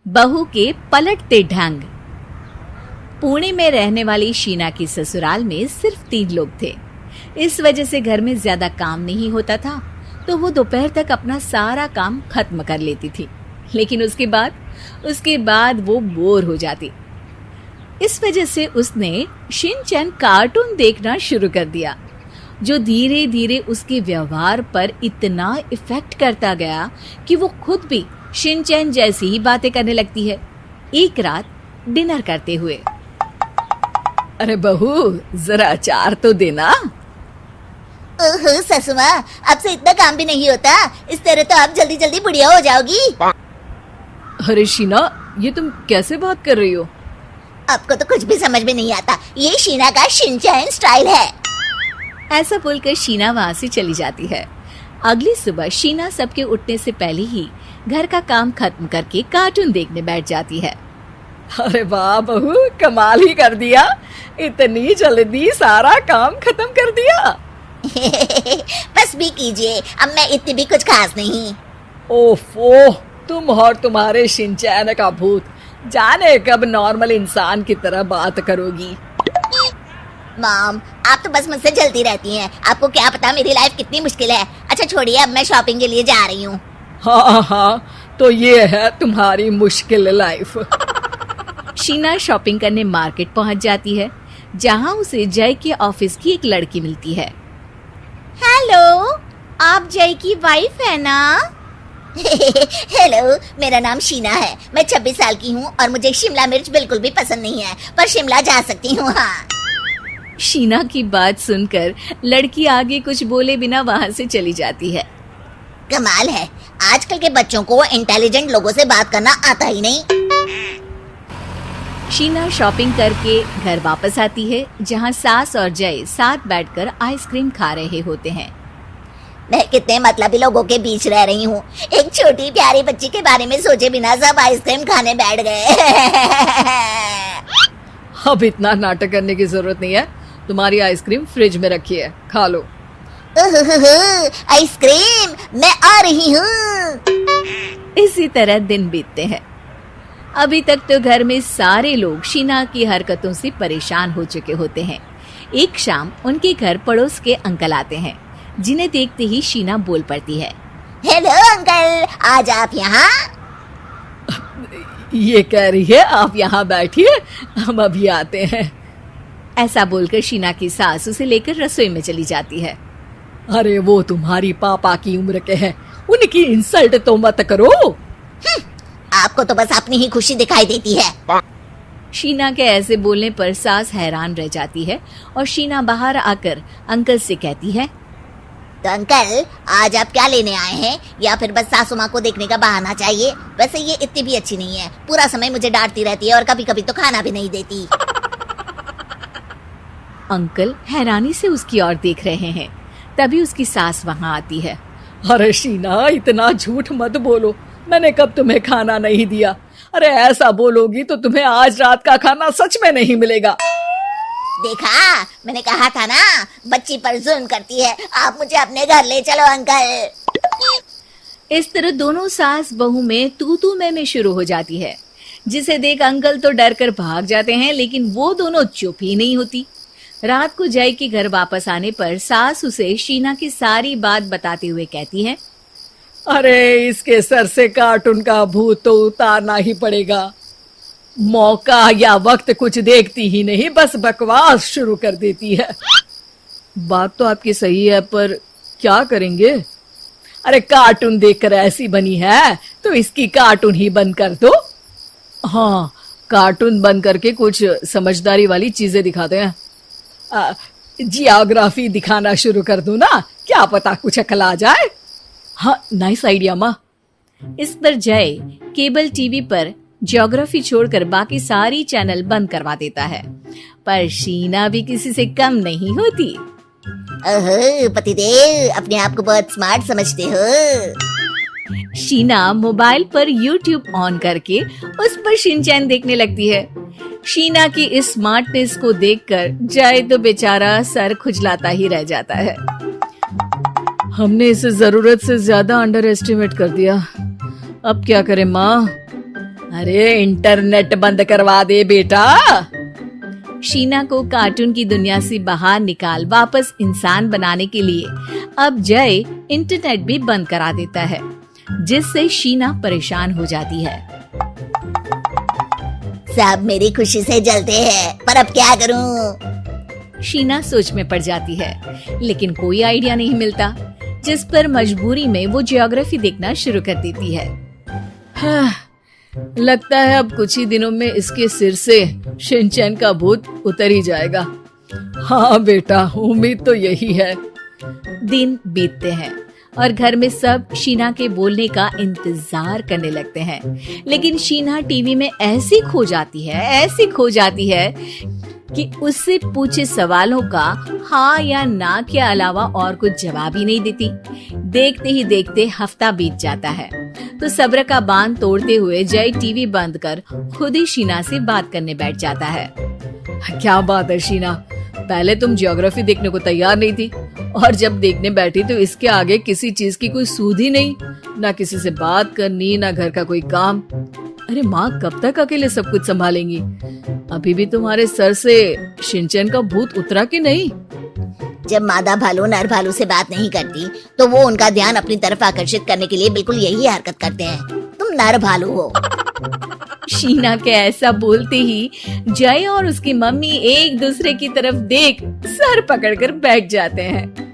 बहू के पलटते ढंग। पुणे में रहने वाली शीना की ससुराल में सिर्फ 3 लोग थे। इस वजह से घर में ज्यादा काम नहीं होता था, तो वो दोपहर तक अपना सारा काम खत्म कर लेती थी। लेकिन उसके बाद वो बोर हो जाती। इस वजह से उसने शिनचैन कार्टून देखना शुरू कर दिया, जो धीरे धीरे उसके व्यवहार पर इतना इफेक्ट करता गया कि वो खुद भी शिनचैन जैसी ही बातें करने लगती है। एक रात डिनर करते हुए, अरे बहू, जरा अचार तो देना। ओहो ससु माँ, आपसे इतना काम भी नहीं होता। इस तरह तो आप जल्दी जल्दी बुढ़िया हो जाओगी। अरे शीना, ये तुम कैसे बात कर रही हो? आपको तो कुछ भी समझ में नहीं आता। ये शीना का शिनचैन स्टाइल है। ऐसा बोलकर शीना वहाँ से चली जाती है। अगली सुबह शीना सबके उठने से पहले ही घर का काम खत्म करके कार्टून देखने बैठ जाती है। अरे वाह बहू, कमाल ही कर दिया। इतनी जल्दी सारा काम खत्म कर दिया। बस भी कीजिए, अब मैं इतनी भी कुछ खास नहीं। ओफो, तुम और तुम्हारे शिनचैन का भूत, जाने कब नॉर्मल इंसान की तरह बात करोगी। मॉम, आप तो बस मुझसे जल्दी रहती हैं। आपको क्या पता मेरी लाइफ कितनी मुश्किल है। अच्छा छोड़िए, अब मैं शॉपिंग के लिए जा रही हूँ। हाँ, तो ये है तुम्हारी मुश्किल लाइफ। शीना शॉपिंग करने मार्केट पहुँच जाती है, जहाँ उसे जय के ऑफिस की एक लड़की मिलती है। हेलो, आप जय की वाइफ है ना? हेलो, मेरा नाम शीना है। मैं 26 साल की हूँ और मुझे शिमला मिर्च बिल्कुल भी पसंद नहीं है, पर शिमला जा सकती हूँ। हाँ। शीना की बात सुनकर लड़की आगे कुछ बोले बिना वहाँ से चली जाती है। कमाल है, आजकल के बच्चों को इंटेलिजेंट लोगों से बात करना आता ही नहीं। शीना शॉपिंग करके घर वापस आती है, जहाँ सास और जय साथ बैठकर आइसक्रीम खा रहे होते हैं। मैं कितने मतलबी लोगों के बीच रह रही हूँ। एक छोटी प्यारी बच्ची के बारे में सोचे बिना सब आइसक्रीम खाने बैठ गए। अब इतना नाटक करने की जरूरत नहीं है। तुम्हारी आइसक्रीम फ्रिज में रखी है, खा लो। आइसक्रीम, मैं आ रही हूँ। इसी तरह दिन बीतते हैं। अभी तक तो घर में सारे लोग शीना की हरकतों से परेशान हो चुके होते हैं। एक शाम उनके घर पड़ोस के अंकल आते हैं, जिन्हें देखते ही शीना बोल पड़ती है। हेलो अंकल, आज आप यहाँ? ये कह रही है आप यहाँ बैठिए, हम अभी आते हैं। ऐसा बोलकर शीना की सास उसे लेकर रसोई में चली जाती है। अरे वो तुम्हारी पापा की उम्र के हैं, उनकी इंसल्ट तो मत करो। आपको तो बस अपनी ही खुशी दिखाई देती है। शीना के ऐसे बोलने पर सास हैरान रह जाती है और शीना बाहर आकर अंकल से कहती है, तो अंकल, आज आप क्या लेने आए हैं? या फिर बस सासू माँ को देखने का बहाना चाहिए? वैसे ये इतनी भी अच्छी नहीं है, पूरा समय मुझे डांटती रहती है और कभी कभी तो खाना भी नहीं देती। अंकल हैरानी से उसकी ओर देख रहे हैं। तभी उसकी सास वहाँ आती है। अरे शीना, इतना झूठ मत बोलो, मैंने कब तुम्हें खाना नहीं दिया? अरे ऐसा बोलोगी तो तुम्हें आज रात का खाना सच में नहीं मिलेगा। देखा, मैंने कहा था ना, बच्ची पर जुल्म करती है। आप मुझे अपने घर ले चलो अंकल। इस तरह दोनों सास बहू में तू मैं शुरू हो जाती है, जिसे देख अंकल तो डर कर भाग जाते हैं, लेकिन वो दोनों चुप ही नहीं होती। रात को जय के घर वापस आने पर सास उसे शीना की सारी बात बताते हुए कहती है, अरे इसके सर से कार्टून का भूत तो उतारना ही पड़ेगा। मौका या वक्त कुछ देखती ही नहीं, बस बकवास शुरू कर देती है। बात तो आपकी सही है, पर क्या करेंगे? अरे कार्टून देखकर ऐसी बनी है तो इसकी कार्टून ही बंद कर दो। हाँ, कार्टून बंद करके कुछ समझदारी वाली चीजें दिखाते हैं। जियोग्राफी दिखाना शुरू कर दो ना, क्या पता कुछ अकल आ जाए। हाँ, नाइस आइडिया माँ। इस पर जय केबल टीवी पर ज्योग्राफी छोड़कर बाकी सारी चैनल बंद करवा देता है, पर शीना भी किसी से कम नहीं होती। ओहो पतिदेव, अपने आप को बहुत स्मार्ट समझते हो। शीना मोबाइल पर YouTube ऑन करके उस पर शिनचैन देखने लगती है। शीना की इस स्मार्टनेस को देखकर जय तो बेचारा सर खुजलाता ही रह जाता है। हमने इसे जरूरत से ज्यादा अंडर एस्टिमेट कर दिया, अब क्या करें माँ? अरे इंटरनेट बंद करवा दे बेटा। शीना को कार्टून की दुनिया से बाहर निकाल वापस इंसान बनाने के लिए अब जय इंटरनेट भी बंद करा देता है, जिससे शीना परेशान हो जाती है। सब मेरी खुशी से जलते हैं, पर अब क्या करूं? शीना सोच में पड़ जाती है, लेकिन कोई आइडिया नहीं मिलता, जिस पर मजबूरी में वो ज्योग्राफी देखना शुरू कर देती है। लगता है अब कुछ ही दिनों में इसके सिर से शिनचैन का भूत उतर ही जाएगा। हाँ बेटा, उम्मीद तो यही है। दिन बीतते हैं और घर में सब शीना के बोलने का इंतजार करने लगते हैं, लेकिन शीना टीवी में ऐसी खो जाती है कि उससे पूछे सवालों का हाँ या ना के अलावा और कुछ जवाब ही नहीं देती। देखते ही देखते हफ्ता बीत जाता है, तो सब्र का बांध तोड़ते हुए जय टीवी बंद कर खुद ही शीना से बात करने बैठ जाता है। क्या बात है शीना, पहले तुम ज्योग्राफी देखने को तैयार नहीं थी, और जब देखने बैठी तो इसके आगे किसी चीज की कोई सूध ही नहीं, ना किसी से बात करनी, ना घर का कोई काम। अरे माँ कब तक अकेले सब कुछ संभालेंगी? अभी भी तुम्हारे सर से शिनचैन का भूत उतरा कि नहीं? जब मादा भालू नर भालू से बात नहीं करती तो वो उनका ध्यान अपनी तरफ आकर्षित करने के लिए बिल्कुल यही हरकत करते हैं। तुम नर भालू हो। शीना के ऐसा बोलते ही जय और उसकी मम्मी एक दूसरे की तरफ देख सर पकड़कर बैठ जाते हैं।